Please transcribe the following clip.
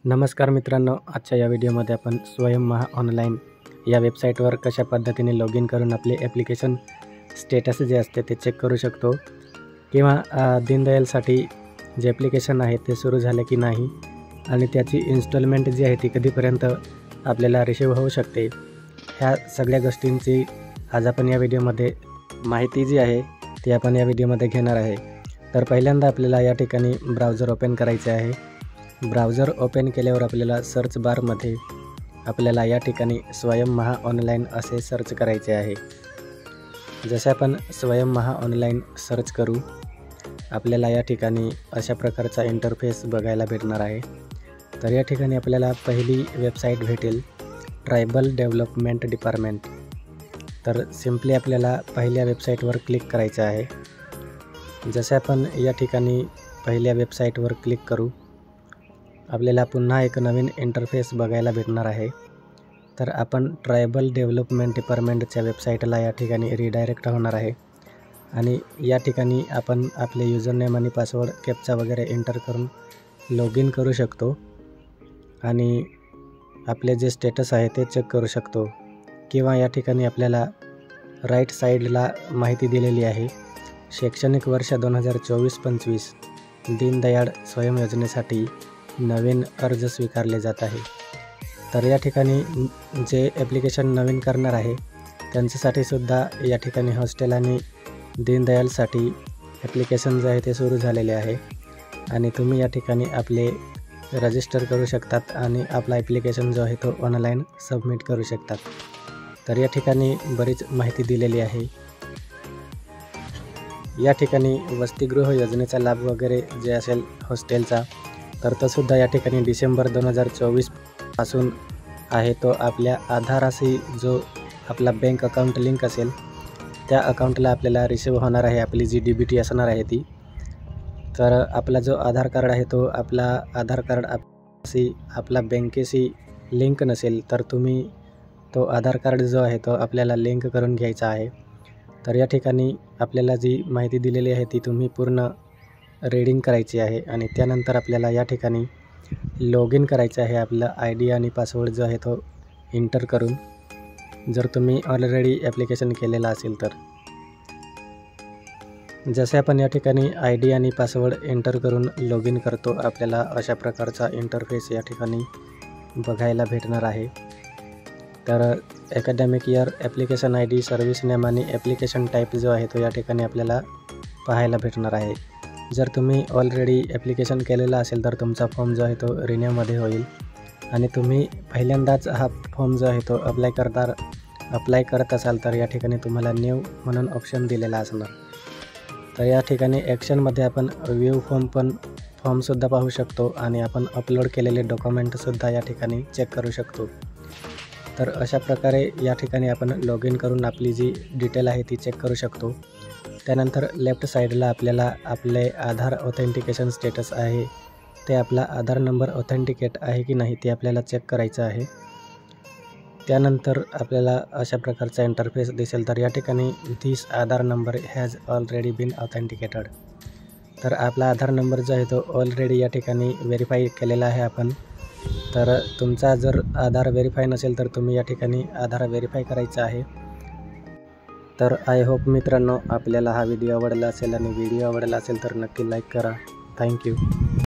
नमस्कार मित्रांनो, आजच्या या व्हिडिओमध्ये आपण स्वयं महा ऑनलाईन या वेबसाईटवर कशा पद्धतीने लॉग इन करून आपले ॲप्लिकेशन स्टेटस जे असते ते चेक करू शकतो किंवा दीनदयालसाठी जे ॲप्लिकेशन आहे ते सुरू झाले की नाही आणि त्याची इन्स्टॉलमेंट जी आहे ती कधीपर्यंत आपल्याला रिसीव्ह होऊ शकते, ह्या सगळ्या गोष्टींची आज आपण या व्हिडिओमध्ये माहिती जी आहे ती आपण या व्हिडिओमध्ये घेणार आहे। तर पहिल्यांदा आपल्याला या ठिकाणी ब्राउझर ओपन करायचे आहे। ब्राउझर ओपन केल्यावर आपल्याला सर्च बारमध्ये आपल्याला या ठिकाणी स्वयं महा ऑनलाईन असे सर्च करायचे आहे। जसे आपण स्वयं महा ऑनलाईन सर्च करू, आपल्याला या ठिकाणी अशा प्रकारचा इंटरफेस बघायला भेटणार आहे। तर या ठिकाणी आपल्याला पहिली वेबसाईट भेटेल ट्रायबल डेव्हलपमेंट डिपार्टमेंट। तर सिम्पली आपल्याला पहिल्या वेबसाईटवर क्लिक करायचं आहे। जसे आपण या ठिकाणी पहिल्या वेबसाईटवर क्लिक करू, आपल्याला पुन्हा एक नवीन इंटरफेस बघायला भेटणार आहे। तर आपण ट्रायबल डेव्हलपमेंट डिपार्टमेंटच्या वेबसाईटला या ठिकाणी रिडायरेक्ट होणार आहे आणि या ठिकाणी आपण आपले युजरनेम आणि पासवर्ड कॅप्चा वगैरे एंटर करून लॉग इन करू शकतो आणि आपले जे स्टेटस आहे ते चेक करू शकतो। किंवा या ठिकाणी आपल्याला राईट साईडला माहिती दिलेली आहे, शैक्षणिक वर्ष 2024-25 दीनदयाळ स्वयं योजनेसाठी नवीन अर्ज स्वीकारले जात आहे। तर या ठिकाणी जे ॲप्लिकेशन नवीन करणार आहे त्यांच्यासाठी सुद्धा या ठिकाणी हॉस्टेल आणि दीनदयालसाठी ॲप्लिकेशन जे आहे ते सुरू झालेले आहे आणि तुम्ही या ठिकाणी आपले रजिस्टर करू शकतात आणि आपला ॲप्लिकेशन जो आहे तो ऑनलाईन सबमिट करू शकतात। तर या ठिकाणी बरीच माहिती दिलेली आहे। या ठिकाणी वसतिगृह योजनेचा लाभ वगैरे जे असेल हॉस्टेलचा, तर तो सुद्धा या ठिकाणी डिसेंबर 2024 पासून आहे तो आपल्या आधाराशी जो आपला बँक अकाउंट लिंक असेल त्या अकाउंटला आपल्याला रिसीव्ह होणार आहे, आपली जी DBT असणार आहे ती। तर आपला जो आधार कार्ड आहे तो आपला आधार कार्ड आपला बँकेशी लिंक नसेल तर तुम्ही तो आधार कार्ड जो आहे तो आपल्याला लिंक करून घ्यायचा आहे। तर या ठिकाणी आपल्याला जी माहिती दिलेली आहे ती तुम्ही पूर्ण रीडिंग करायची आहे आणि त्यानंतर आपल्याला या ठिकाणी लॉग इन करायचं आहे। आपला ID आणि पासवर्ड जो आहे तो एंटर करून, जर तुम्ही ऑलरेडी ॲप्लिकेशन केलेला असेल तर। जसे आपण या ठिकाणी ID आणि पासवर्ड एंटर करून लॉग इन करतो, आपल्याला अशा प्रकारचा इंटरफेस या ठिकाणी बघायला भेटणार आहे। तर academic year, application ID, service name आणि ॲप्लिकेशन टाईप जो आहे तो या ठिकाणी आपल्याला पाहायला भेटणार आहे। जर तुम्ही ऑलरेडी ॲप्लिकेशन केलेला असेल तर तुमचा फॉर्म जो आहे तो रिन्यूमध्ये होईल आणि तुम्ही पहिल्यांदाच हा फॉर्म जो आहे तो अप्लाय करत असाल तर या ठिकाणी तुम्हाला न्यू म्हणून ऑप्शन दिलेला असणार। तर या ठिकाणी ॲक्शनमध्ये आपण व्ह्यू फॉर्मसुद्धा पाहू शकतो आणि आपण अपलोड केलेले डॉक्युमेंटसुद्धा या ठिकाणी चेक करू शकतो। तर अशा प्रकारे या ठिकाणी आपण लॉग इन करून आपली जी डिटेल आहे ती चेक करू शकतो। त्यानंतर लेफ्ट साईडला आपल्याला आपले आधार ऑथेंटिकेशन स्टेटस आहे ते आपला आधार नंबर ऑथेंटिकेट आहे की नाही ते आपल्याला चेक करायचं आहे। त्यानंतर आपल्याला अशा प्रकारचा इंटरफेस दिसेल। तर या ठिकाणी this Aadhaar number has already been authenticated. तर आपला आधार नंबर जो आहे तो ऑलरेडी या ठिकाणी व्हेरीफाय केलेला आहे आपण। तर तुमचा जर आधार व्हेरीफाय नसेल तर तुम्ही या ठिकाणी आधार व्हेरीफाय करायचा आहे। तर आय होप मित्रांनो आपल्याला हा व्हिडिओ आवडला असेल आणि व्हिडिओ आवडला असेल तर नक्की लाईक करा। थँक्यू।